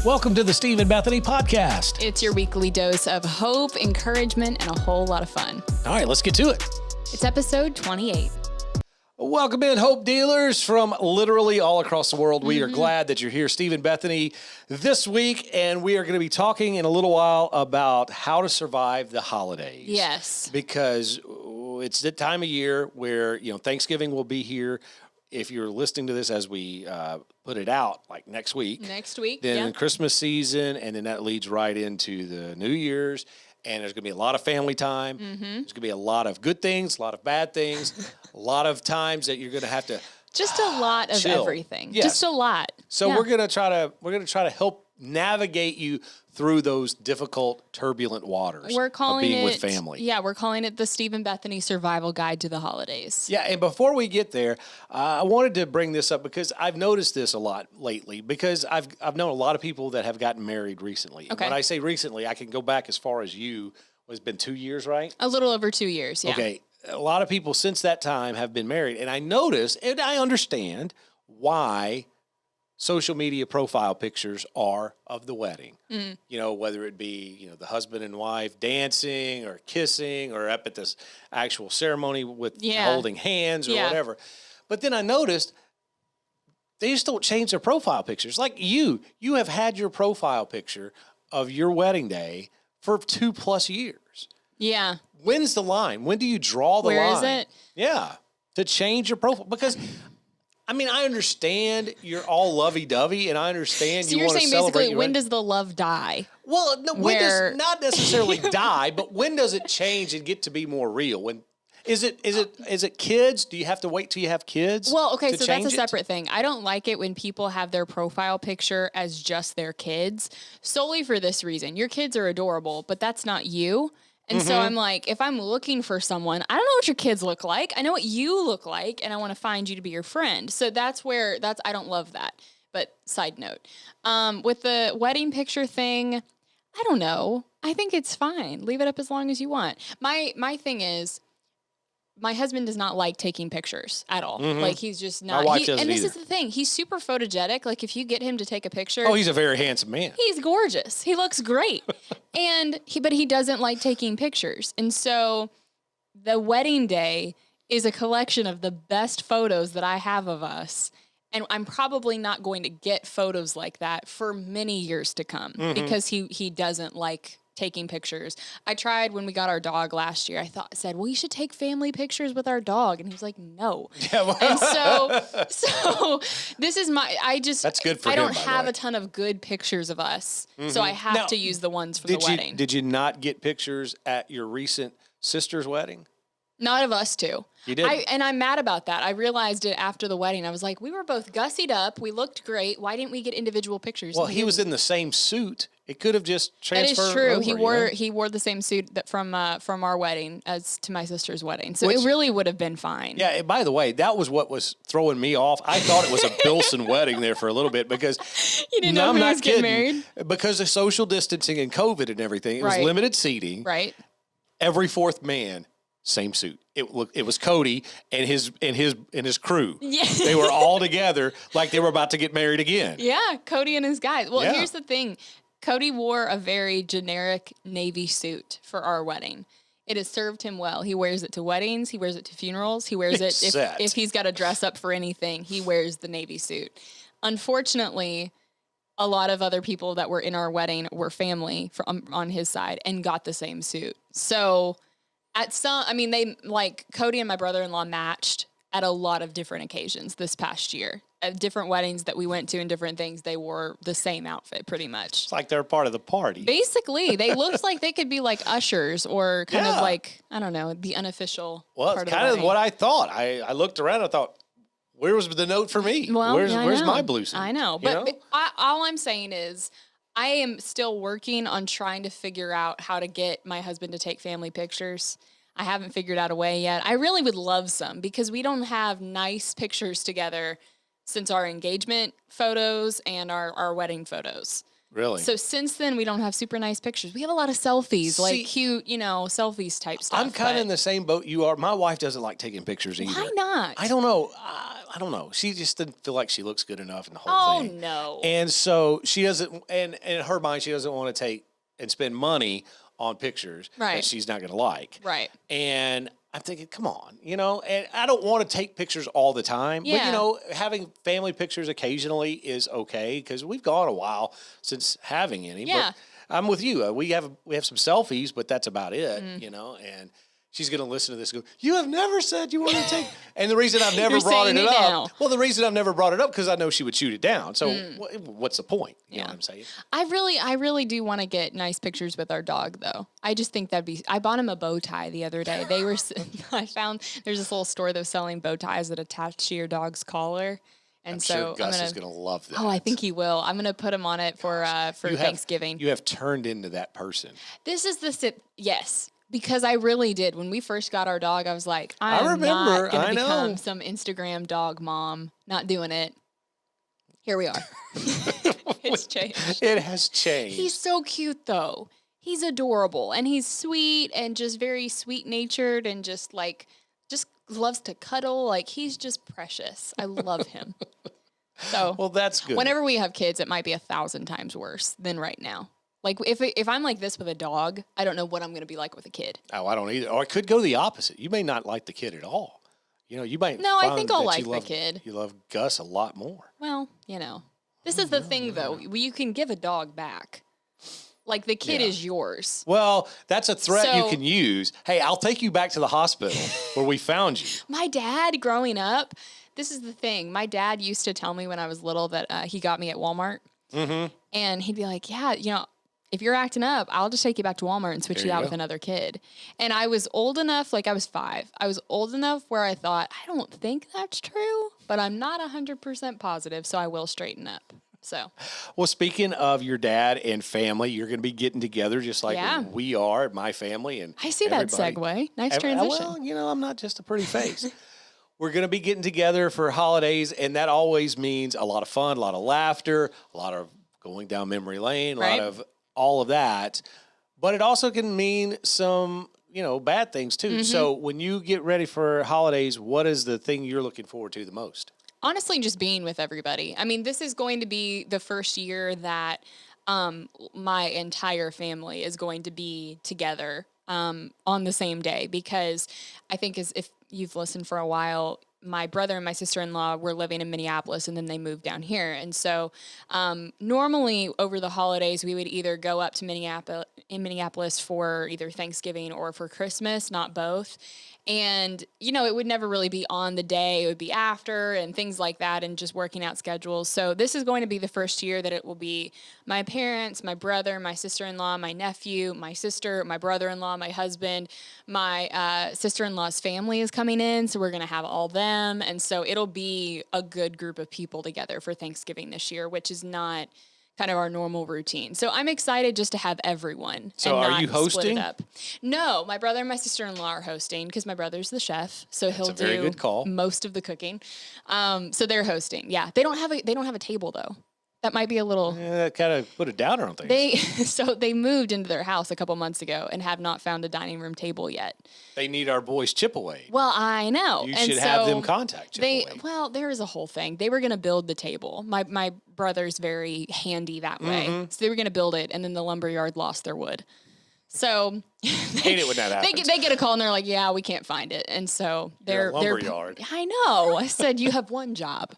Welcome to the Steve and Bethany podcast. It's your weekly dose of hope, encouragement, and a whole lot of fun. All right, let's get to it. It's episode 28. Welcome in, hope dealers from literally all across the world. We are glad that you're here, Steve and Bethany, this week, and we are going to be talking in a little while about how to survive the holidays. Yes. Because it's the time of year where, Thanksgiving will be here. If you're listening to this as we put it out, like next week. Then Christmas season, and then that leads right into the New Year's. And there's going to be a lot of family time. There's going to be a lot of good things, a lot of bad things, a lot of times that you're going to have to just a lot of chill. Everything. Yes. Just a lot. So we're going to try to help navigate you through those difficult, turbulent waters. We're calling of being it with family. Yeah, we're calling it the Steve and Bethany Survival Guide to the Holidays. Yeah, and before we get there, I wanted to bring this up because I've noticed this a lot lately. Because I've known a lot of people that have gotten married recently. Okay. And when I say recently, I can go back as far as you. It's been 2 years, right? A little over 2 years. Yeah. Okay. A lot of people since that time have been married, and I notice and I understand why social media profile pictures are of the wedding. Whether it be, the husband and wife dancing or kissing or up at this actual ceremony with holding hands or whatever. But then I noticed they just don't change their profile pictures. Like you have had your profile picture of your wedding day for 2+ years. Yeah. When's the line? When do you draw the line? Where is it? Yeah. To change your profile. Because I understand you're all lovey-dovey, and I understand So you you're want to saying celebrate. basically, when does the love die? Well, no, when does not necessarily die, but when does it change and get to be more real? When is it kids? Do you have to wait till you have kids? Well, okay, so that's a it? separate thing. I don't like it when people have their profile picture as just their kids, solely for this reason. Your kids are adorable, but that's not you. And so I'm like, if I'm looking for someone, I don't know what your kids look like. I know what you look like, and I want to find you to be your friend. So I don't love that. But side note, with the wedding picture thing, I don't know. I think it's fine. Leave it up as long as you want. My thing is, my husband does not like taking pictures at all. Like, he's just not. My wife doesn't and this either. is the thing. He's super photogenic. Like, if you get him to take a picture. Oh, he's a very handsome man. He's gorgeous. He looks great. But he doesn't like taking pictures. And so the wedding day is a collection of the best photos that I have of us. And I'm probably not going to get photos like that for many years to come because he doesn't like taking pictures. I tried when we got our dog last year. I said, well, you should take family pictures with our dog. And he was like, no. And so this is that's good for I him, don't by the have way. a ton of good pictures of us. So I have to use the ones from the wedding. Did you not get pictures at your recent sister's wedding? Not of us two. You did. And I'm mad about that. I realized it after the wedding. I was like, we were both gussied up. We looked great. Why didn't we get individual pictures? Well, he was in the same suit. It could have just transferred. That is true. Over, he wore the same suit that from our wedding as to my sister's wedding. So it really would have been fine. Yeah. By the way, that was what was throwing me off. I thought it was a Bilson wedding there for a little bit because you didn't know who was getting married because of social distancing and COVID and everything. It was limited seating. Right. Every fourth man, same suit. It was Cody and his crew. Yeah. They were all together like they were about to get married again. Yeah, Cody and his guys. Well, here's the thing. Cody wore a very generic navy suit for our wedding. It has served him well. He wears it to weddings. He wears it to funerals. He wears it if he's got to dress up for anything. He wears the navy suit. Unfortunately, a lot of other people that were in our wedding were family on his side and got the same suit. So they Cody and my brother-in-law matched at a lot of different occasions this past year. At different weddings that we went to and different things, they wore the same outfit pretty much. It's like they're part of the party. Basically, they looked like they could be like ushers or kind of like, I don't know, the unofficial part of the wedding. Kind of what I thought. I looked around and I thought, where was the note for me? Well, where's my blue suit? I know. But all I'm saying is I am still working on trying to figure out how to get my husband to take family pictures. I haven't figured out a way yet. I really would love some because we don't have nice pictures together since our engagement photos and our wedding photos. Really? So since then, we don't have super nice pictures. We have a lot of selfies, like cute, selfies type stuff. I'm kind of in the same boat you are. My wife doesn't like taking pictures either. Why not? I don't know. I don't know. She just didn't feel like she looks good enough in the whole thing. Oh, no. And so she doesn't, and in her mind, she doesn't want to take and spend money on pictures that she's not going to like. Right. And I'm thinking, come on, and I don't want to take pictures all the time, but having family pictures occasionally is okay because we've gone a while since having any. Yeah. But I'm with you. We have some selfies, but that's about it, and she's going to listen to this and go, you have never said you want to take, and the reason I've never brought it up, now. Well, the reason I've never brought it up because I know she would shoot it down. So what's the point? You know what I'm saying? I really do want to get nice pictures with our dog though. I just think I bought him a bow tie the other day. I found there's this little store that was selling bow ties that attach to your dog's collar. And I'm so sure Gus is going to love that. Oh, I think he will. I'm going to put him on it for Thanksgiving. You have turned into that person. This is yes. Because I really did. When we first got our dog, I was like, I'm not going to become some Instagram dog mom. Not doing it. Here we are. It's changed. It has changed. He's so cute, though. He's adorable. And he's sweet and just very sweet-natured and just loves to cuddle. Like, he's just precious. I love him. So, well, that's good. Whenever we have kids, it might be 1,000 times worse than right now. Like, if I'm like this with a dog, I don't know what I'm going to be like with a kid. Oh, I don't either. Or it could go the opposite. You may not like the kid at all. You might. No, I think I'll like the kid. You love Gus a lot more. Well, this is the thing, though. You can give a dog back. Like, the kid is yours. Well, that's a threat you can use. Hey, I'll take you back to the hospital where we found you. My dad, growing up, this is the thing. My dad used to tell me when I was little that he got me at Walmart. Mm-hmm. And he'd be like, yeah, if you're acting up, I'll just take you back to Walmart and switch you out with another kid. And I was old enough, like I was 5. I was old enough where I thought, I don't think that's true, but I'm not 100% positive, so I will straighten up. So, well, speaking of your dad and family, you're going to be getting together just like we are, my family. And I see that segue. Nice transition. Well, I'm not just a pretty face. We're going to be getting together for holidays, and that always means a lot of fun, a lot of laughter, a lot of going down memory lane, a lot of all of that, but it also can mean some, bad things too. Mm-hmm. So when you get ready for holidays, what is the thing you're looking forward to the most? Honestly, just being with everybody. I mean, this is going to be the first year that my entire family is going to be together on the same day, because I think if you've listened for a while, my brother and my sister-in-law were living in Minneapolis, and then they moved down here. And so normally over the holidays, we would either go up to Minneapolis for either Thanksgiving or for Christmas, not both. And, it would never really be on the day. It would be after and things like that, and just working out schedules. So this is going to be the first year that it will be my parents, my brother, my sister-in-law, my nephew, my sister, my brother-in-law, my husband, my sister-in-law's family is coming in. So we're going to have all them. And so it'll be a good group of people together for Thanksgiving this year, which is not kind of our normal routine. So I'm excited just to have everyone. So and are not you hosting? Split it up. No, my brother and my sister-in-law are hosting because my brother's the chef. So he'll do most of the cooking. So they're hosting. Yeah. They don't have a table though. That might be a little. Yeah, that kind of put a downer on things. They moved into their house a couple months ago and have not found a dining room table yet. They need our boys Chip-Away. Well, I know. You should have them contact Chip-Away. Well, there is a whole thing. They were going to build the table. My brother's very handy that way. Mm-hmm. So they were going to build it, and then the lumberyard lost their wood. So hate it when that happens. They get a call and they're like, "Yeah, we can't find it." And so they're lumberyard. I know. I said you have one job.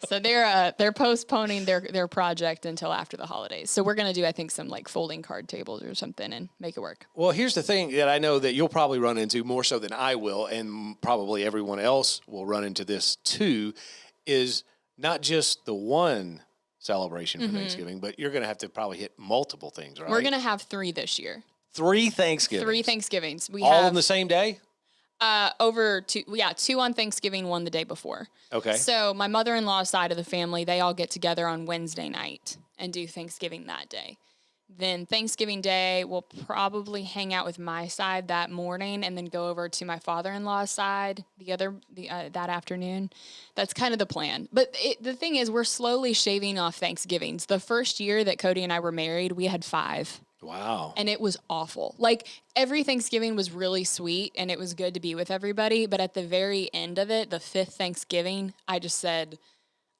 So they're postponing their project until after the holidays. So we're gonna do, I think, some like folding card tables or something and make it work. Well, here's the thing that I know that you'll probably run into more so than I will, and probably everyone else will run into this too, is not just the one celebration for Thanksgiving, but you're gonna have to probably hit multiple things, right? We're gonna have 3 this year. 3 Thanksgivings. 3 Thanksgivings. We all have on the same day? Over 2, 2 on Thanksgiving, 1 the day before. Okay. So my mother-in-law's side of the family, they all get together on Wednesday night and do Thanksgiving that day. Then Thanksgiving Day, we'll probably hang out with my side that morning and then go over to my father-in-law's side that afternoon. That's kind of the plan. But the thing is, we're slowly shaving off Thanksgivings. The first year that Cody and I were married, we had 5. Wow. And it was awful. Like, every Thanksgiving was really sweet and it was good to be with everybody. But at the very end of it, the 5th Thanksgiving, I just said,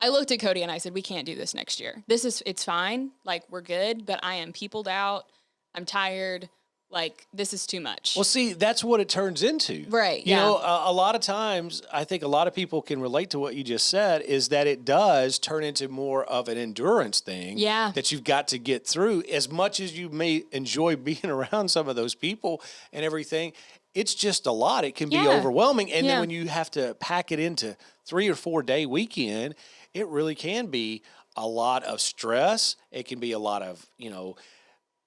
I looked at Cody and I said, we can't do this next year. It's fine. Like, we're good, but I am peopled out. I'm tired. Like, this is too much. Well, see, that's what it turns into. Right. You know, a lot of times, I think a lot of people can relate to what you just said, is that it does turn into more of an endurance thing that you've got to get through. As much as you may enjoy being around some of those people and everything, it's just a lot. It can be overwhelming. And then when you have to pack it into 3 or 4 day weekend, it really can be a lot of stress. It can be a lot of, you know,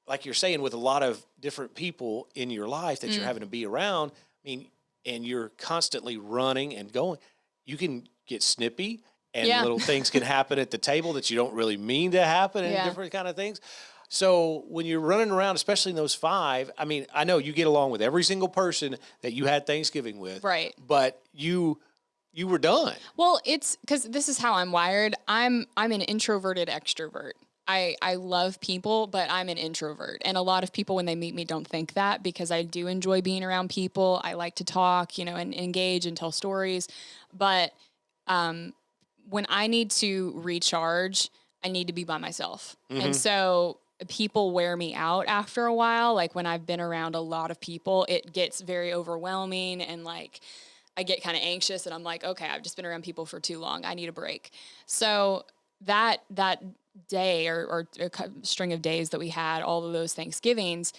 like you're saying, with a lot of different people in your life that you're having to be around, I mean, and you're constantly running and going, you can get snippy and little things can happen at the table that you don't really mean to happen and different kind of things. So when you're running around, especially in those 5, I mean, I know you get along with every single person that you had Thanksgiving with, right? But you were done. Well, it's because this is how I'm wired. I'm an introverted extrovert. I love people, but I'm an introvert. And a lot of people, when they meet me, don't think that, because I do enjoy being around people. I like to talk, you know, and engage and tell stories. But when I need to recharge, I need to be by myself. And so people wear me out after a while. Like, when I've been around a lot of people, it gets very overwhelming, and like, I get kind of anxious, and I'm like, okay, I've just been around people for too long. I need a break. So that day or a string of days that we had, all of those Thanksgivings,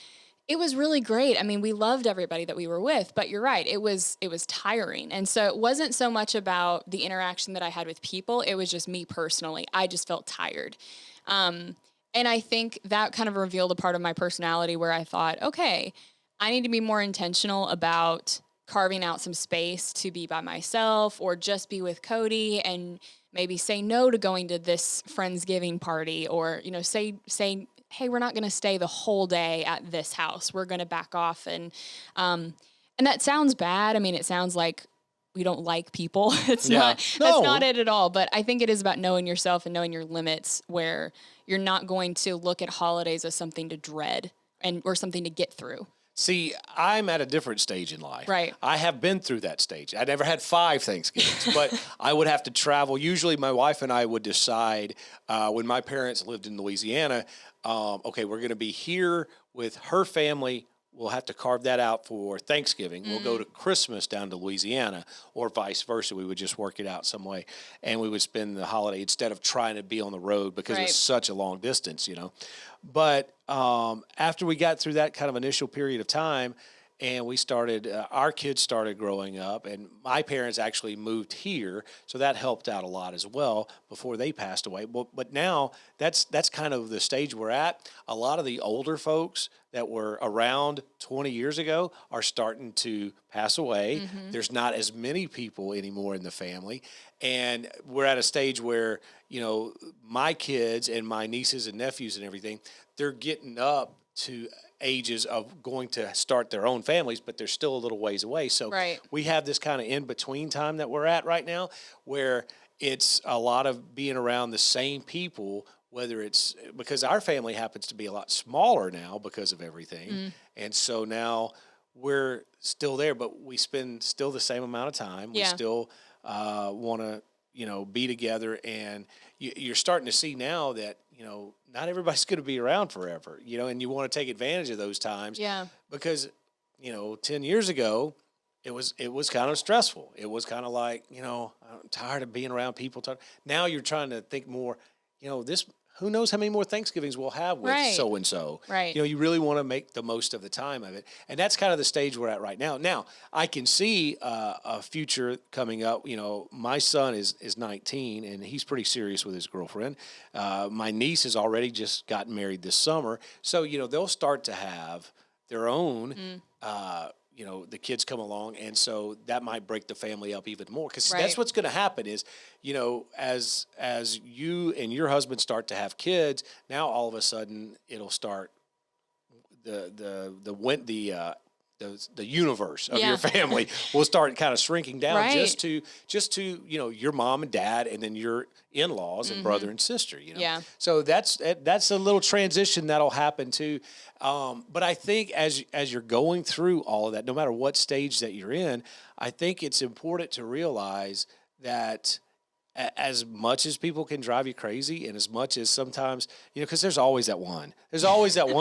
it was really great. I mean, we loved everybody that we were with, but you're right. It was tiring. And so it wasn't so much about the interaction that I had with people. It was just me personally. I just felt tired. And I think that kind of revealed a part of my personality where I thought, okay, I need to be more intentional about carving out some space to be by myself or just be with Cody, and maybe say no to going to this Friendsgiving party, or, you know, say, hey, we're not going to stay the whole day at this house. We're going to back off. And that sounds bad. I mean, it sounds like we don't like people. That's not it at all. But I think it is about knowing yourself and knowing your limits, where you're not going to look at holidays as something to dread or something to get through. See, I'm at a different stage in life. Right. I have been through that stage. I never had 5 Thanksgivings, but I would have to travel. Usually my wife and I would decide when my parents lived in Louisiana, okay, we're going to be here with her family. We'll have to carve that out for Thanksgiving. We'll go to Christmas down to Louisiana, or vice versa. We would just work it out some way, and we would spend the holiday instead of trying to be on the road, because it's such a long distance, you know. But after we got through that kind of initial period of time, and we started, our kids started growing up, and my parents actually moved here, so that helped out a lot as well before they passed away. But now that's kind of the stage we're at. A lot of the older folks that were around 20 years ago are starting to pass away. There's not as many people anymore in the family, and we're at a stage where, you know, my kids and my nieces and nephews and everything, they're getting up to ages of going to start their own families, but they're still a little ways away. So we have this kind of in-between time that we're at right now, where it's a lot of being around the same people, whether it's because our family happens to be a lot smaller now because of everything. And so now we're still there, but we spend still the same amount of time. We still want to, you know, be together. And you're starting to see now that, you know, not everybody's going to be around forever, you know, and you want to take advantage of those times. Because, you know, 10 years ago, it was kind of stressful. It was kind of like, you know, I'm tired of being around people. Now you're trying to think more, you know, who knows how many more Thanksgivings we'll have with so-and-so. You know, you really want to make the most of the time of it. And that's kind of the stage we're at right now. Now, I can see a future coming up. You know, my son is 19, and he's pretty serious with his girlfriend. My niece has already just gotten married this summer. So, you know, they'll start to have their own you know, the kids come along, and so that might break the family up even more, because that's what's going to happen is, you know, as you and your husband start to have kids, now all of a sudden it'll start the the universe of your family will start kind of shrinking down just to your mom and dad, and then your in-laws and brother and sister. So that's a little transition that'll happen too. But I think as you're going through all of that, no matter what stage that you're in, I think it's important to realize that as much as people can drive you crazy, and as much as sometimes, because there's always that one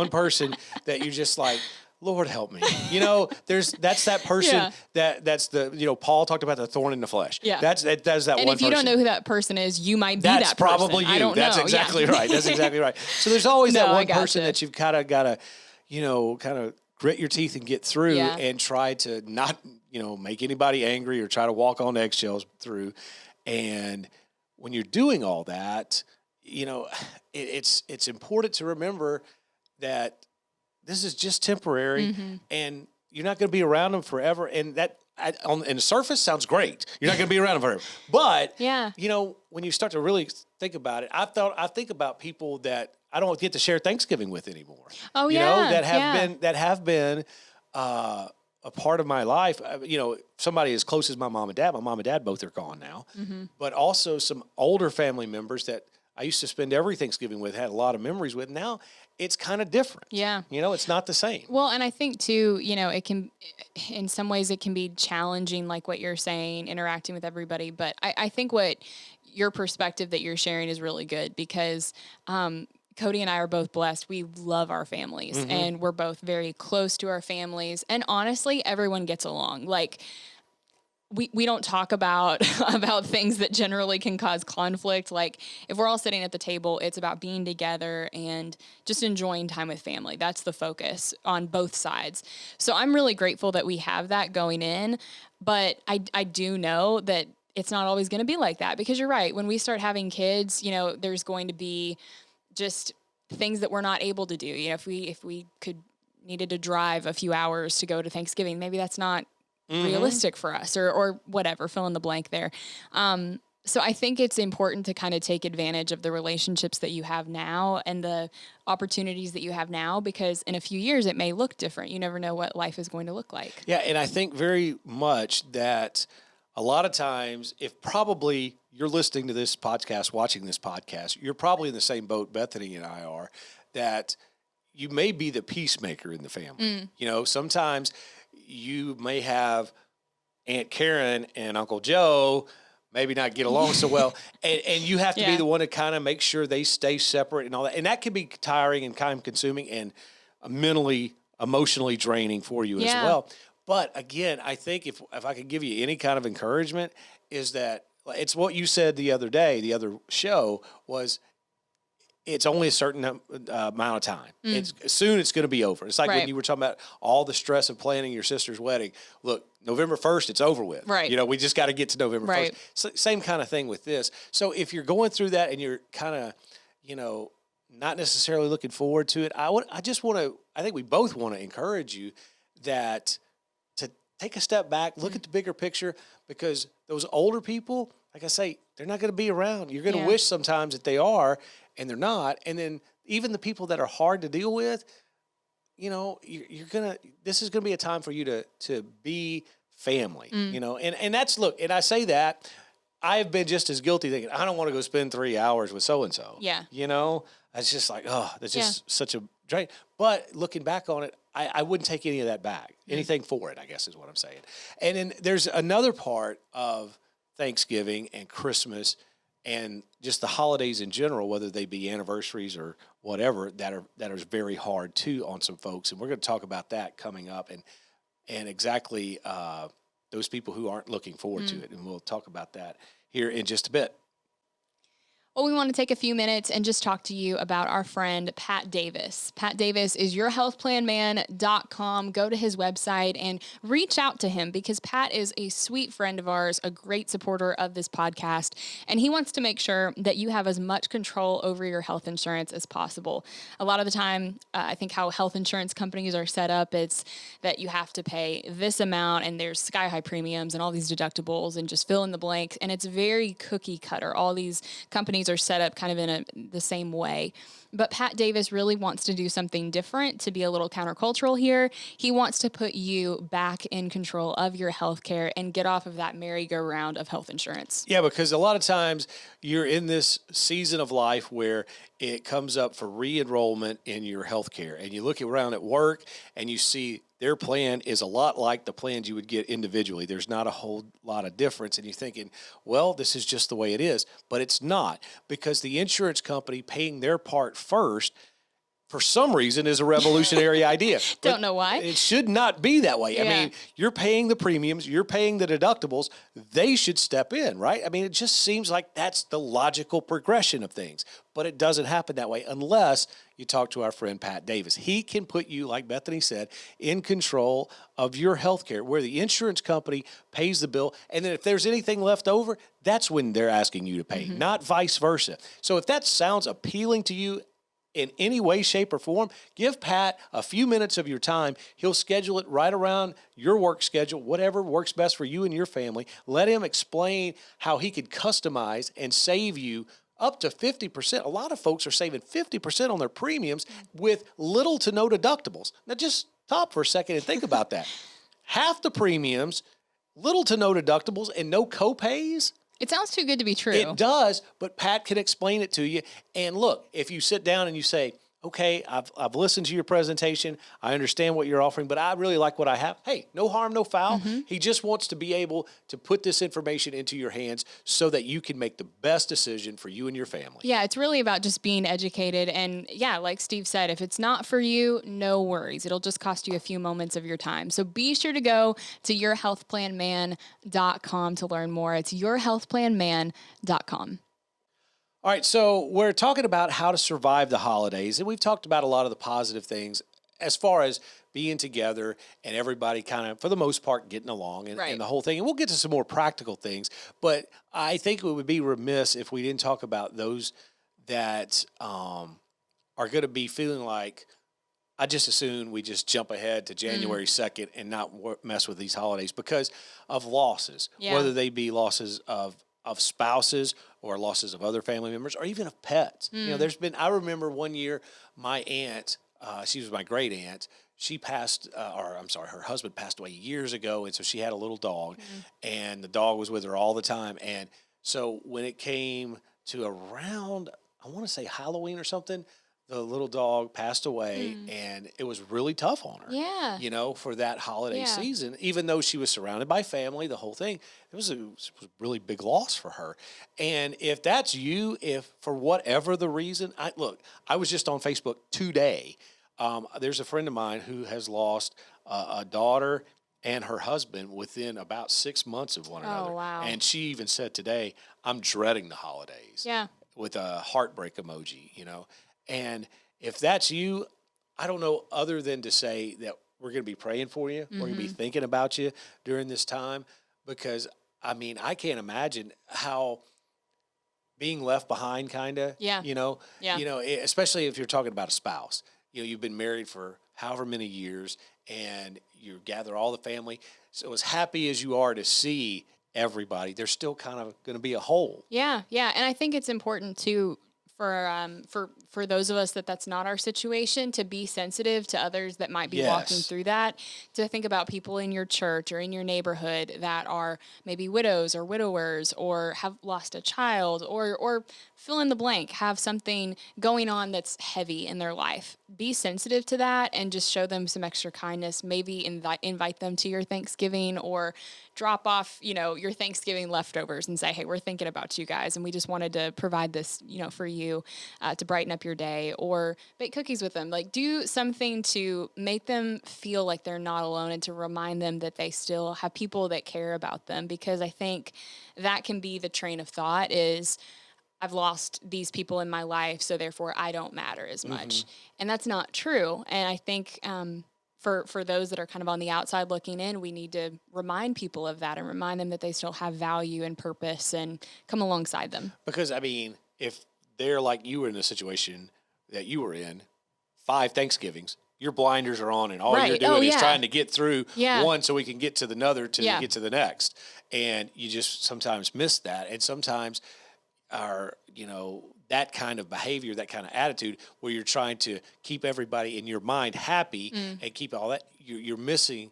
person that you're just like, Lord help me. That's that person that's the, Paul talked about the thorn in the flesh. Yeah. That's that one person. And if you don't know who that person is, you might be that person. That's probably you. I don't That's know. exactly right. That's exactly right. So there's always that one person that you've kind of got to, kind of grit your teeth and get through and try to not, make anybody angry or try to walk on eggshells through. And when you're doing all that, it's important to remember that this is just temporary, and you're not going to be around them forever. And that, on the surface, sounds great. You're not going to be around them forever. But when you start to really think about it, I think about people that I don't get to share Thanksgiving with anymore. Oh, that have been a part of my life. Somebody as close as my mom and dad. My mom and dad both are gone now, but also some older family members that I used to spend every Thanksgiving with, had a lot of memories with. Now it's kind of different. Yeah. It's not the same. Well, and I think too, it can, in some ways it can be challenging, like what you're saying, interacting with everybody. But I think what your perspective that you're sharing is really good, because, Cody and I are both blessed. We love our families, and we're both very close to our families. And honestly, everyone gets along. Like, we don't talk about things that generally can cause conflict. Like, if we're all sitting at the table, it's about being together and just enjoying time with family. That's the focus on both sides. So I'm really grateful that we have that going in. But I do know that it's not always going to be like that, because you're right. When we start having kids, there's going to be just things that we're not able to do. If we needed to drive a few hours to go to Thanksgiving, maybe that's not realistic for us, or whatever, fill in the blank there. So I think it's important to kind of take advantage of the relationships that you have now and the opportunities that you have now, because in a few years it may look different. You never know what life is going to look like. Yeah. And I think very much that a lot of times, if probably you're listening to this podcast, watching this podcast, you're probably in the same boat Bethany and I are, that you may be the peacemaker in the family. Sometimes you may have Aunt Karen and Uncle Joe maybe not get along so well, and you have to be the one to kind of make sure they stay separate and all that. And that can be tiring and time consuming and mentally, emotionally draining for you as well. But again, I think if I could give you any kind of encouragement, is that it's what you said the other day, the other show, was it's only a certain amount of time. Soon it's going to be over. It's like when you were talking about all the stress of planning your sister's wedding. Look, November 1st, it's over with. Right. We just got to get to November 1st. So, same kind of thing with this. So if you're going through that and you're kind of, not necessarily looking forward to it, I think we both want to encourage you that to take a step back, look at the bigger picture, because those older people, like I say, they're not going to be around. You're going to wish sometimes that they are, and they're not. And then even the people that are hard to deal with, this is going to be a time for you to be family, and that's, look, and I say that I've been just as guilty thinking, I don't want to go spend 3 hours with so-and-so. Yeah. It's just like, that's just such a drain. But looking back on it, I wouldn't take any of that back, anything for it, I guess is what I'm saying. And then there's another part of Thanksgiving and Christmas and just the holidays in general, whether they be anniversaries or whatever, that are very hard too on some folks. And we're going to talk about that coming up, and exactly those people who aren't looking forward to it. And we'll talk about that here in just a bit. Well, we want to take a few minutes and just talk to you about our friend, Pat Davis. Pat Davis is yourhealthplanman.com. Go to his website and reach out to him, because Pat is a sweet friend of ours, a great supporter of this podcast, and he wants to make sure that you have as much control over your health insurance as possible. A lot of the time, I think how health insurance companies are set up, it's that you have to pay this amount and there's sky-high premiums and all these deductibles and just fill in the blanks, and it's very cookie cutter. All these companies companies are set up kind of in the same way. But Pat Davis really wants to do something different, to be a little countercultural here. He wants to put you back in control of your health care and get off of that merry-go-round of health insurance. Yeah, because a lot of times you're in this season of life where it comes up for re-enrollment in your health care. And you look around at work and you see their plan is a lot like the plans you would get individually. There's not a whole lot of difference. And you're thinking, well, this is just the way it is. But it's not, because the insurance company paying their part first, for some reason, is a revolutionary idea. Don't know why. It should not be that way. Yeah. I mean, you're paying the premiums, you're paying the deductibles. They should step in, right? I mean, it just seems like that's the logical progression of things. But it doesn't happen that way unless you talk to our friend Pat Davis. He can put you, like Bethany said, in control of your health care, where the insurance company pays the bill. And then if there's anything left over, that's when they're asking you to pay, not vice versa. So if that sounds appealing to you in any way, shape, or form, give Pat a few minutes of your time. He'll schedule it right around your work schedule, whatever works best for you and your family. Let him explain how he could customize and save you up to 50%. A lot of folks are saving 50% on their premiums with little to no deductibles. Now just stop for a second and think about that. Half the premiums, little to no deductibles, and no copays. It sounds too good to be true. It does, but Pat can explain it to you. And look, if you sit down and you say, okay, I've listened to your presentation, I understand what you're offering, but I really like what I have. Hey, no harm, no foul. He just wants to be able to put this information into your hands so that you can make the best decision for you and your family. Yeah, it's really about just being educated. And yeah, like Steve said, if it's not for you, no worries. It'll just cost you a few moments of your time. So be sure to go to yourhealthplanman.com to learn more. It's yourhealthplanman.com. All right, so we're talking about how to survive the holidays, and we've talked about a lot of the positive things as far as being together and everybody kind of, for the most part, getting along and, and the whole thing. And we'll get to some more practical things, but I think it would be remiss if we didn't talk about those that are going to be feeling like, I just assume we just jump ahead to January 2nd and not mess with these holidays because of losses, whether they be losses of spouses or losses of other family members or even of pets. You know, I remember one year my aunt, she was my great aunt, she passed, her husband passed away years ago. And so she had a little dog and the dog was with her all the time. And so when it came to around, I want to say Halloween or something, the little dog passed away and it was really tough on her, you know, for that holiday season, even though she was surrounded by family, the whole thing, it was a really big loss for her. And if that's you, if for whatever the reason, I was just on Facebook today. There's a friend of mine who has lost a daughter and her husband within about 6 months of one another. Wow. And she even said today, I'm dreading the holidays with a heartbreak emoji, you know. And if that's you, I don't know other than to say that we're going to be praying for you. We're going to be thinking about you during this time because, I mean, I can't imagine how being left behind kind of, you know, especially if you're talking about a spouse. You know, you've been married for however many years and you gather all the family. So as happy as you are to see everybody, there's still kind of going to be a hole. Yeah, yeah. And I think it's important too, for those of us that's not our situation, to be sensitive to others that might be walking through that, to think about people in your church or in your neighborhood that are maybe widows or widowers or have lost a child or fill in the blank, have something going on that's heavy in their life. Be sensitive to that and just show them some extra kindness. Maybe invite them to your Thanksgiving or drop off, you know, your Thanksgiving leftovers and say, hey, we're thinking about you guys. And we just wanted to provide this, you know, for you to brighten up your day, or bake cookies with them. Like do something to make them feel like they're not alone and to remind them that they still have people that care about them. Because I think that can be the train of thought is, I've lost these people in my life, so therefore I don't matter as much. And that's not true. And I think for those that are kind of on the outside looking in, we need to remind people of that and remind them that they still have value and purpose and come alongside them. Because, I mean, if they're like you were in the situation that you were in, 5 Thanksgivings, your blinders are on and all you're doing is trying to get through one so we can get to the other to get to the next. And you just sometimes miss that. And sometimes are, that kind of behavior, that kind of attitude where you're trying to keep everybody in your mind happy and keep all that, you're missing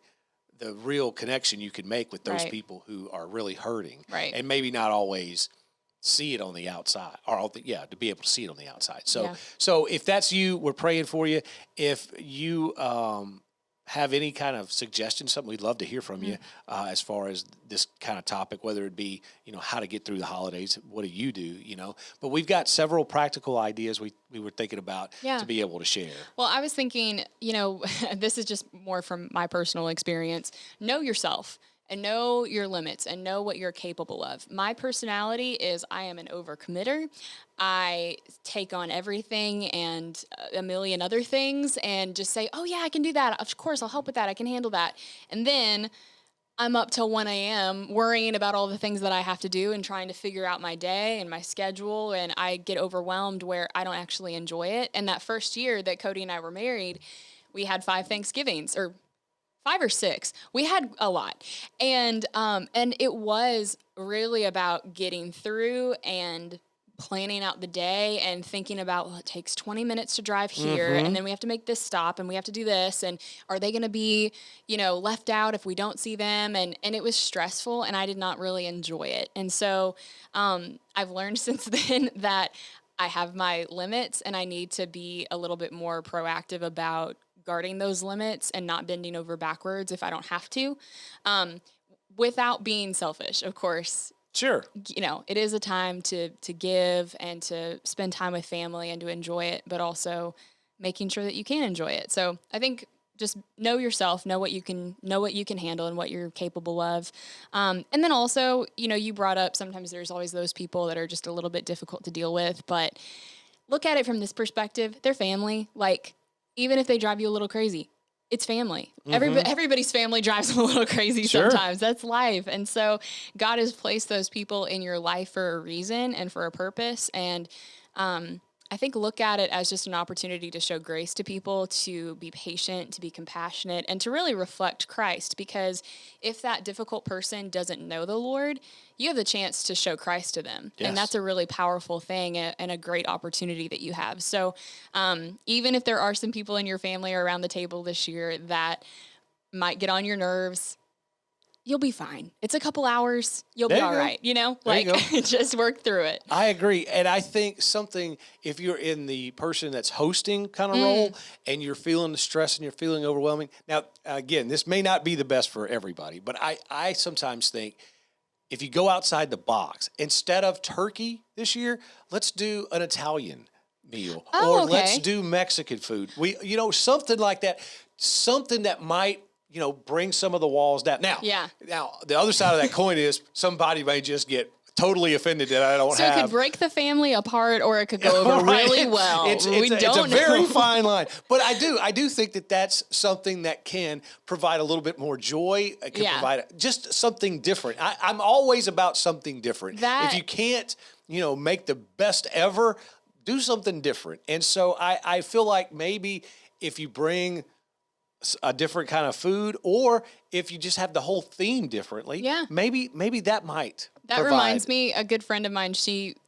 the real connection you can make with those people who are really hurting. Right. And maybe not always see it on the outside, or to be able to see it on the outside. So if that's you, we're praying for you. If you have any kind of suggestions, something we'd love to hear from you as far as this kind of topic, whether it be, how to get through the holidays, what do you do, but we've got several practical ideas we were thinking about to be able to share. Well, I was thinking, this is just more from my personal experience. Know yourself. And know your limits and know what you're capable of. My personality is I am an overcommitter. I take on everything and a million other things and just say, oh, yeah, I can do that. Of course, I'll help with that. I can handle that. And then I'm up till 1 a.m. worrying about all the things that I have to do and trying to figure out my day and my schedule. And I get overwhelmed where I don't actually enjoy it. And that first year that Cody and I were married, we had 5 Thanksgivings, or 5 or 6. We had a lot. And it was really about getting through and planning out the day and thinking about, well, it takes 20 minutes to drive here and then we have to make this stop and we have to do this. And are they going to be, left out if we don't see them? And it was stressful and I did not really enjoy it. And so I've learned since then that I have my limits and I need to be a little bit more proactive about guarding those limits and not bending over backwards if I don't have to, without being selfish, of course. Sure. It is a time to give and to spend time with family and to enjoy it, but also making sure that you can enjoy it. So I think just know yourself, know what you can handle and what you're capable of. And then also, you brought up sometimes there's always those people that are just a little bit difficult to deal with, but look at it from this perspective. They're family. Even if they drive you a little crazy, it's family. Everybody's family drives them a little crazy sometimes. That's life. And so God has placed those people in your life for a reason and for a purpose. And I think look at it as just an opportunity to show grace to people, to be patient, to be compassionate, and to really reflect Christ. Because if that difficult person doesn't know the Lord, you have the chance to show Christ to them. Yes. And that's a really powerful thing and a great opportunity that you have. So even if there are some people in your family or around the table this year that might get on your nerves, you'll be fine. It's a couple hours. You'll be all right. Just work through it. I agree. And I think if you're in the person that's hosting kind of role and you're feeling the stress and you're feeling overwhelming. Now, again, this may not be the best for everybody, but I sometimes think if you go outside the box, instead of turkey this year, let's do an Italian meal or let's do Mexican food. Something like that, something that might bring some of the walls down. Now, the other side of that coin is somebody may just get totally offended that I don't have. So it could break the family apart or it could go over really well. It's a very fine line. But I do think that that's something that can provide a little bit more joy. It can provide just something different. I'm always about something different. If you can't, make the best ever, do something different. And so I feel like maybe if you bring a different kind of food, or if you just have the whole theme differently, maybe that might provide. Reminds me, a good friend of mine,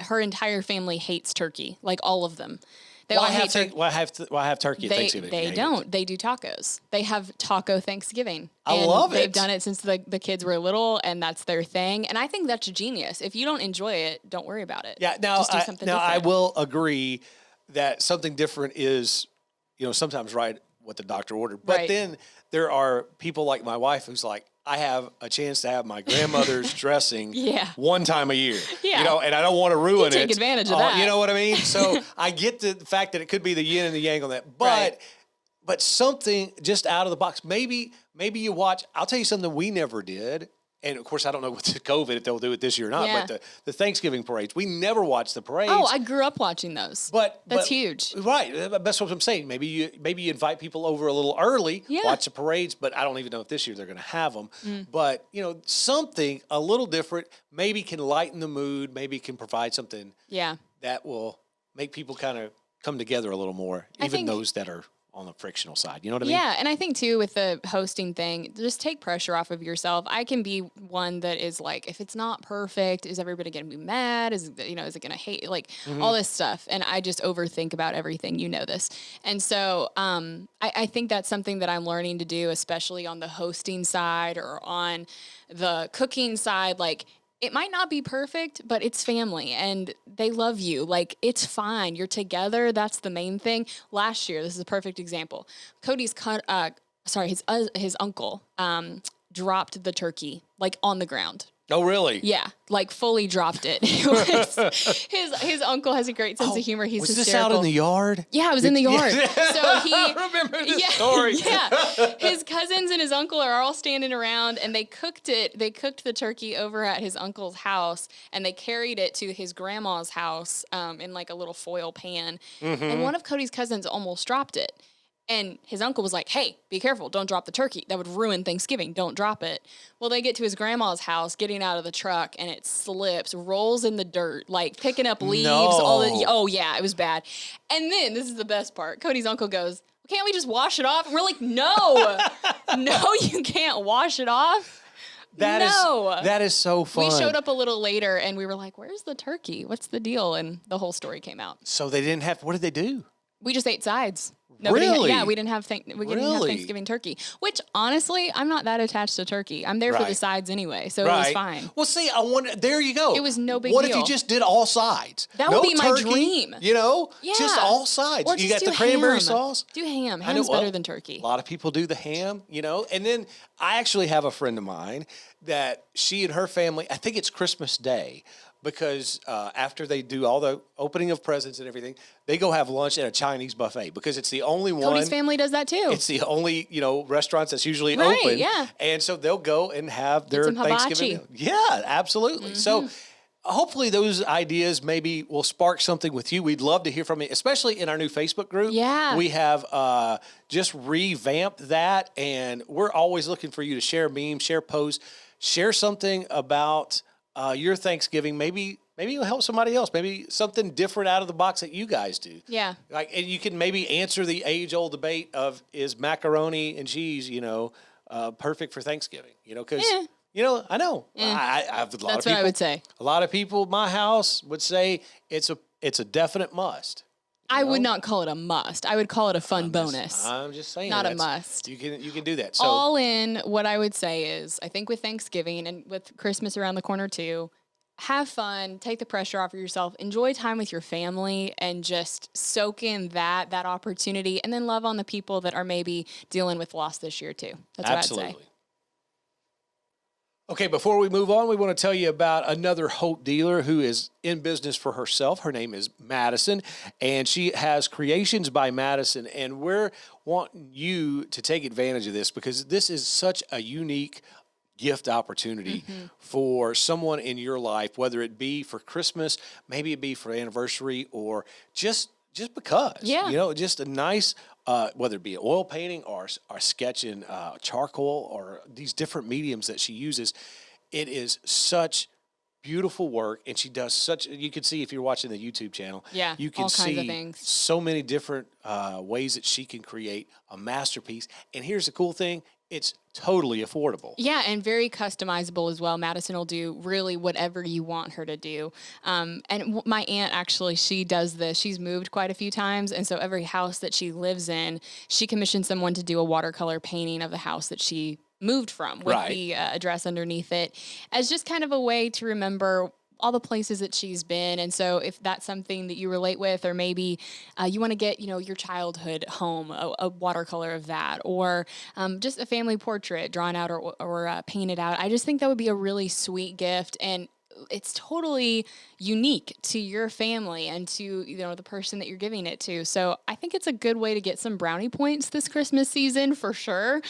her entire family hates turkey, like all of them. They all hate turkey. Why have turkey at Thanksgiving? They don't. They do tacos. They have taco Thanksgiving. I love it. They've done it since the kids were little, and that's their thing. And I think that's genius. If you don't enjoy it, don't worry about it. Yeah. Now, I will agree that something different is, sometimes right what the doctor ordered. But then there are people like my wife who's like, I have a chance to have my grandmother's dressing one time a year, and I don't want to ruin it. Take advantage of that. You know what I mean? So I get the fact that it could be the yin and the yang on that, but something just out of the box. Maybe you watch, I'll tell you something we never did. And, of course, I don't know with the COVID if they'll do it this year or not, but the Thanksgiving parades, we never watched the parades. Oh, I grew up watching those. That's huge. Right. That's what I'm saying. Maybe you invite people over a little early, watch the parades, but I don't even know if this year they're going to have them. But, something a little different maybe can lighten the mood, maybe can provide something that will make people kind of come together a little more, even those that are on the frictional side. You know what I mean? Yeah, and I think too with the hosting thing, just take pressure off of yourself. I can be one that is like, if it's not perfect, is everybody going to be mad? Is it going to hate? Like all this stuff, and I just overthink about everything. You know this, and so I think that's something that I'm learning to do, especially on the hosting side or on the cooking side. Like, it might not be perfect, but it's family and they love you. Like, it's fine. You're together. That's the main thing. Last year, this is a perfect example. Cody's his uncle dropped the turkey like on the ground. Oh, really? Yeah, like fully dropped it. His uncle has a great sense of humor. He's was hysterical. this out in the yard? Yeah, it was in the yard. So I remember this story. Yeah, his cousins and his uncle are all standing around, and they cooked it. They cooked the turkey over at his uncle's house, and they carried it to his grandma's house in like a little foil pan. And one of Cody's cousins almost dropped it. And his uncle was like, hey, be careful. Don't drop the turkey. That would ruin Thanksgiving. Don't drop it. Well, they get to his grandma's house, getting out of the truck, and it slips, rolls in the dirt, like picking up leaves. Oh, yeah, it was bad. And then, this is the best part. Cody's uncle goes, can't we just wash it off? And we're like, no, you can't wash it off. That is so fun. We showed up a little later, and we were like, where's the turkey? What's the deal? And the whole story came out. So they didn't have, what did they do? We just ate sides. Really? We didn't have Thanksgiving turkey, which honestly, I'm not that attached to turkey. I'm there for the sides anyway, so it was fine. Well, see, I wonder, there you go. It was no big deal. deal. What if you just did all sides? That would be my dream. You know? Yeah. Just all sides. Or you just got the cranberry ham. sauce? Do ham. Ham's better than turkey. A lot of people do the ham, you know? And then I actually have a friend of mine that she and her family, I think it's Christmas Day, because after they do all the opening of presents and everything, they go have lunch at a Chinese buffet because it's the only one. Cody's family does that too. It's the only, restaurants that's usually open. Yeah. And so they'll go and have their Thanksgiving. Hibachi. Yeah, absolutely. So hopefully those ideas maybe will spark something with you. We'd love to hear from you, especially in our new Facebook group. Yeah. We have just revamped that, and we're always looking for you to share memes, share posts, share something about your Thanksgiving. Maybe you'll help somebody else. Maybe something different out of the box that you guys do. Yeah. And you can maybe answer the age-old debate of, is macaroni and cheese, perfect for Thanksgiving? Because, I know. I have a lot of people. That's what I would say. A lot of people in my house would say it's a definite must. I would not call it a must. I would call it a fun bonus. I'm just saying. Not a must. You can do that. So all in, what I would say is, I think with Thanksgiving and with Christmas around the corner too, have fun, take the pressure off of yourself, enjoy time with your family, and just soak in that opportunity, and then love on the people that are maybe dealing with loss this year too. That's what I'd say. Okay, before we move on, we want to tell you about another Hope dealer who is in business for herself. Her name is Madison, and she has Creations by Madison, and we're wanting you to take advantage of this because this is such a unique gift opportunity for someone in your life, whether it be for Christmas, maybe it be for anniversary, or just because. Yeah. Just a nice whether it be oil painting or sketching charcoal or these different mediums that she uses. It is such beautiful work, and she does you can see if you're watching the YouTube channel, you can see so many different ways that she can create a masterpiece. And here's the cool thing, it's totally affordable. Yeah, and very customizable as well. Madison will do really whatever you want her to do. And my aunt, actually, she does this. She's moved quite a few times, and so every house that she lives in, she commissioned someone to do a watercolor painting of the house that she moved from with the address underneath it, as just kind of a way to remember all the places that she's been. And so if that's something that you relate with, or maybe you want to get, your childhood home, a watercolor of that, or just a family portrait drawn out or painted out, I just think that would be a really sweet gift. And it's totally unique to your family and to, the person that you're giving it to. So I think it's a good way to get some brownie points this Christmas season for sure.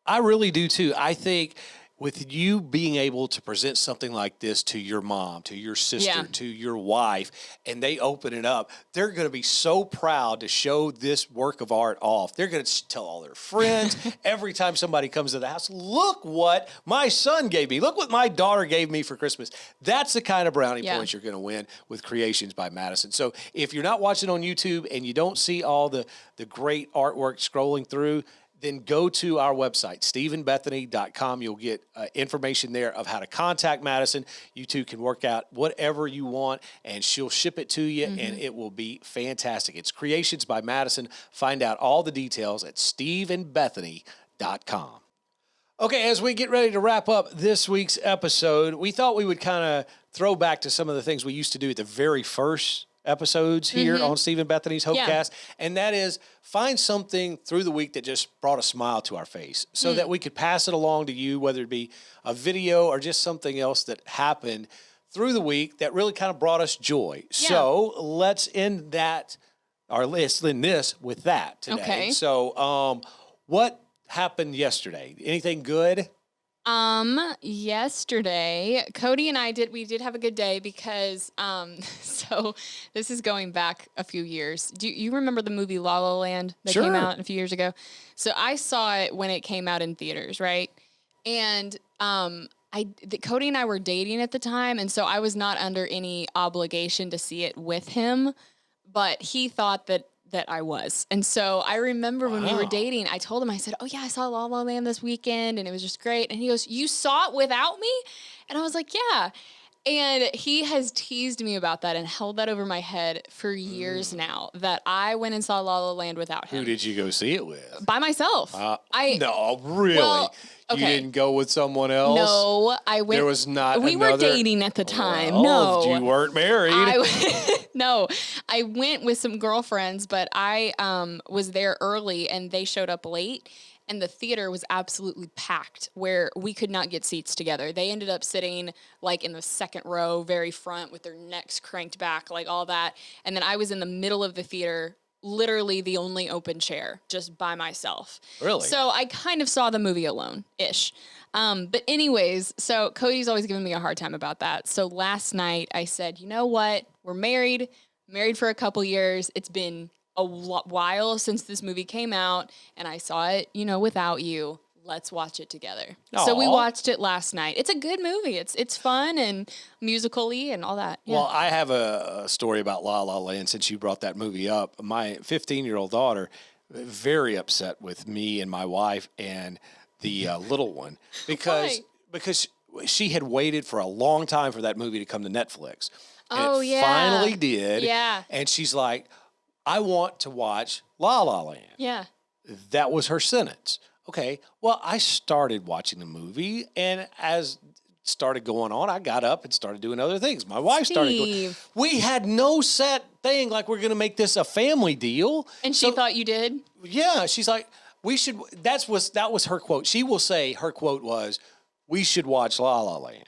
I really do too. I think with you being able to present something like this to your mom, to your sister, to your wife, and they open it up, they're going to be so proud to show this work of art off. They're going to tell all their friends every time somebody comes to the house, look what my son gave me. Look what my daughter gave me for Christmas. That's the kind of brownie points you're going to win with Creations by Madison. So if you're not watching on YouTube and you don't see all the great artwork scrolling through, then go to our website, stephenbethany.com. You'll get information there of how to contact Madison. You two can work out whatever you want, and she'll ship it to you, and it will be fantastic. It's Creations by Madison. Find out all the details at stephenbethany.com. Okay, as we get ready to wrap up this week's episode, we thought we would kind of throw back to some of the things we used to do at the very first episodes here on Stephen Bethany's Hopecast, and that is find something through the week that just brought a smile to our face so that we could pass it along to you, whether it be a video or just something else that happened through the week that really kind of brought us joy. So let's end that, or let's end this with that today. Okay. So what happened yesterday? Anything good? Yesterday, Cody and I did have a good day because, so this is going back a few years. Do you remember the movie La La Land that came out a few years ago? So I saw it when it came out in theaters, right? And, Cody and I were dating at the time, and so I was not under any obligation to see it with him, but he thought that I was. And so I remember when we were dating, I told him, I said, oh yeah, I saw La La Land this weekend and it was just great. And he goes, you saw it without me? And I was like, yeah. And he has teased me about that and held that over my head for years now, that I went and saw La La Land without him. Who did you go see it with? By myself. No, really? Well, you didn't go with someone else? No, I went. There was not We were dating at the time. Well, no. You weren't married. No, I went with some girlfriends, but I was there early and they showed up late. And the theater was absolutely packed where we could not get seats together. They ended up sitting like in the second row, very front with their necks cranked back, like all that. And then I was in the middle of the theater, literally the only open chair, just by myself. Really? So I kind of saw the movie alone-ish. But anyways, so Cody's always given me a hard time about that. So last night I said, you know what? We're married for a couple years. It's been a while since this movie came out, and I saw it, without you. Let's watch it together. Aww. So we watched it last night. It's a good movie. It's fun and musical-y and all that. Yeah. Well, I have a story about La La Land since you brought that movie up. My 15-year-old daughter, very upset with me and my wife and the little one because she had waited for a long time for that movie to come to Netflix. And it finally did. Yeah. And she's like, I want to watch La La Land. Yeah. That was her sentence. Okay, well, I started watching the movie, and as started going on, I got up and started doing other things. My wife started going. We had no set thing like we're going to make this a family deal. And she thought you did? Yeah, she's like, we should. That was her quote. She will say her quote was, "We should watch La La Land."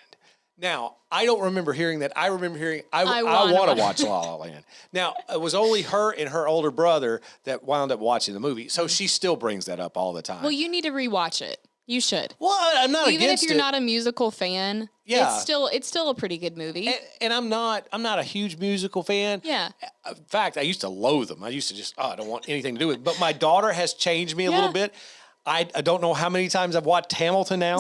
Now, I don't remember hearing that. I remember hearing, I want to watch La La Land. Now, it was only her and her older brother that wound up watching the movie. So she still brings that up all the time. Well, you need to rewatch it. You should. Well, I'm not Even against it. Even if you're not a musical fan, it's still a pretty good movie. And I'm not a huge musical fan. Yeah. In fact, I used to loathe them. I used to just, I don't want anything to do with it. But my daughter has changed me a little bit. I don't know how many times I've watched Hamilton now.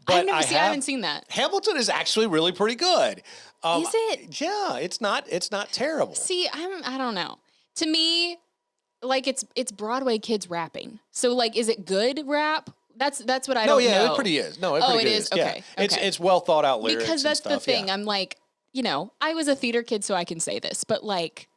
But I haven't seen that. Hamilton is actually really pretty good. Is it? Yeah, it's not terrible. See, I don't know. To me, like it's Broadway kids rapping. So like, is it good rap? That's what I don't know. No, yeah, it pretty is. No, it pretty is. Okay. Yeah. Okay. It's well thought out lyrics. Because that's and stuff. the thing. Yeah. I'm like, I was a theater kid, so I can say this, but like,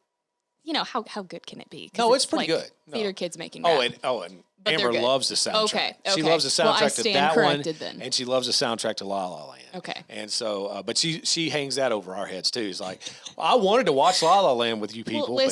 how good can it be? No, it's pretty good. Theater kids making rap. And Amber loves the soundtrack. Okay. She loves the soundtrack to that one, then. and she loves the soundtrack to La La Land. Okay. And so, but she hangs that over our heads too. It's like, I wanted to watch La La Land with you people. Well,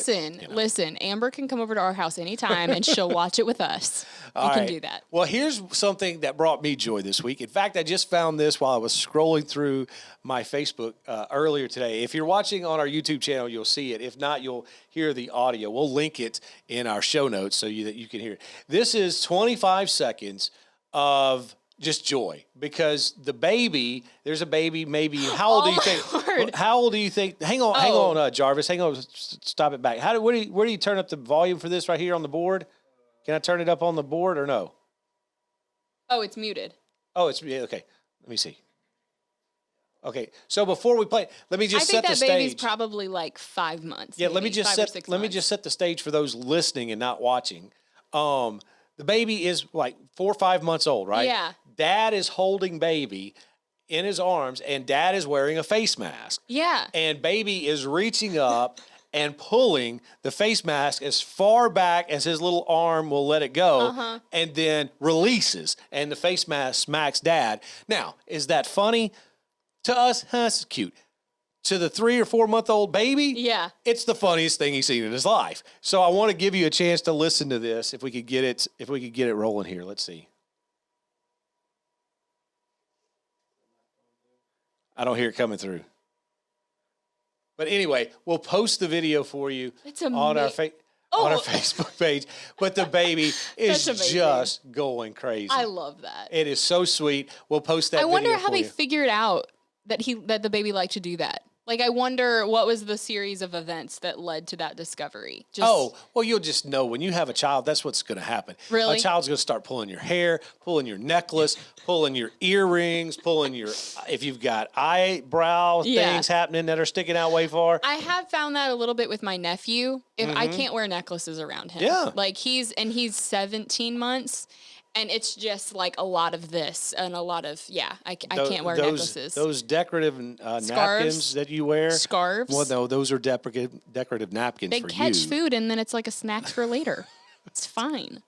listen. Amber can come over to our house anytime, and she'll watch it with us. You can do that. Well, here's something that brought me joy this week. In fact, I just found this while I was scrolling through my Facebook earlier today. If you're watching on our YouTube channel, you'll see it. If not, you'll hear the audio. We'll link it in our show notes so that you can hear it. This is 25 seconds of just joy, because the baby, there's a baby, maybe, how old do you think, how old do you think, hang on, Jarvis, hang on, stop it back. Where do you turn up the volume for this right here on the board? Can I turn it up on the board or no? Oh, it's muted. Oh, it's, okay. Let me see. Okay, so before we play, let me just set the stage. I think that baby's probably like 5 months. Yeah, maybe, let me just set the stage for those listening and not watching. The baby is like 4 or 5 months old, right? Yeah. Dad is holding baby in his arms, and dad is wearing a face mask. Yeah. And baby is reaching up and pulling the face mask as far back as his little arm will let it go, and then releases, and the face mask smacks dad. Now, is that funny? To us, that's cute. To the 3 or 4 month old baby, yeah, it's the funniest thing he's seen in his life. So I want to give you a chance to listen to this. If we could get it rolling here, let's see. I don't hear it coming through. But anyway, we'll post the video for you on our Facebook page. But the baby is just going crazy. I love that. It is so sweet. We'll post that video for you. I wonder how they figured out that the baby liked to do that. Like, I wonder what was the series of events that led to that discovery. Well, you'll just know when you have a child, that's what's going to happen. Really? A child's going to start pulling your hair, pulling your necklace, pulling your earrings, pulling your, if you've got eyebrow things happening that are sticking out way far. I have found that a little bit with my nephew. If I can't wear necklaces around him. Yeah. Like, he's 17 months. And it's just like a lot of this and a lot of, I can't wear necklaces. Those decorative napkins that you wear. Scarves. Well, no, those are decorative napkins for you. They catch food and then it's like a snack for later. It's fine.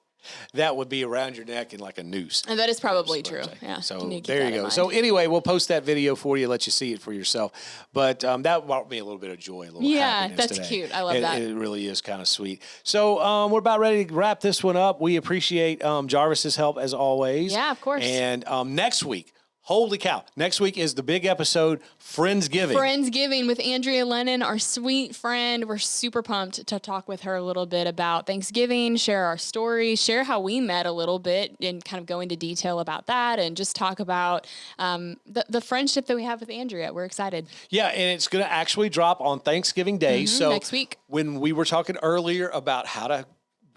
That would be around your neck in like a noose. And that is probably true. Yeah. So there you go. So anyway, we'll post that video for you, let you see it for yourself. But that brought me a little bit of joy, a little happiness that's today. cute. I love that. It really is kind of sweet. So we're about ready to wrap this one up. We appreciate Jarvis's help as always. Yeah, of course. And next week, holy cow. Next week is the big episode, Friendsgiving. Friendsgiving with Andrea Lennon, our sweet friend. We're super pumped to talk with her a little bit about Thanksgiving, share our story, share how we met a little bit, and kind of go into detail about that, and just talk about the friendship that we have with Andrea. We're excited. Yeah, and it's going to actually drop on Thanksgiving Day. So next week. When we were talking earlier about how to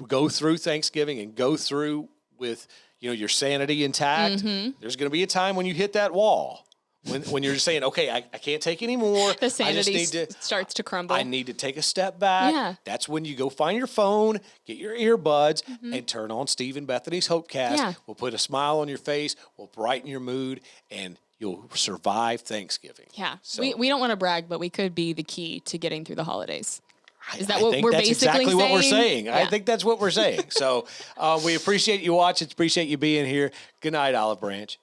go through Thanksgiving and go through with your sanity intact, there's going to be a time when you hit that wall. When you're just saying, okay, I can't take any more. The sanity starts to crumble. I need to take a step back. Yeah. That's when you go find your phone, get your earbuds, and turn on Steve and Bethany's Hopecast. Yeah. We'll put a smile on your face. We'll brighten your mood, and you'll survive Thanksgiving. Yeah. So, we don't want to brag, but we could be the key to getting through the holidays. Is that I what think we're that's basically exactly saying? what we're saying. Yeah. I think that's what we're saying. So we appreciate you watching. Appreciate you being here. Good night, Olive Branch.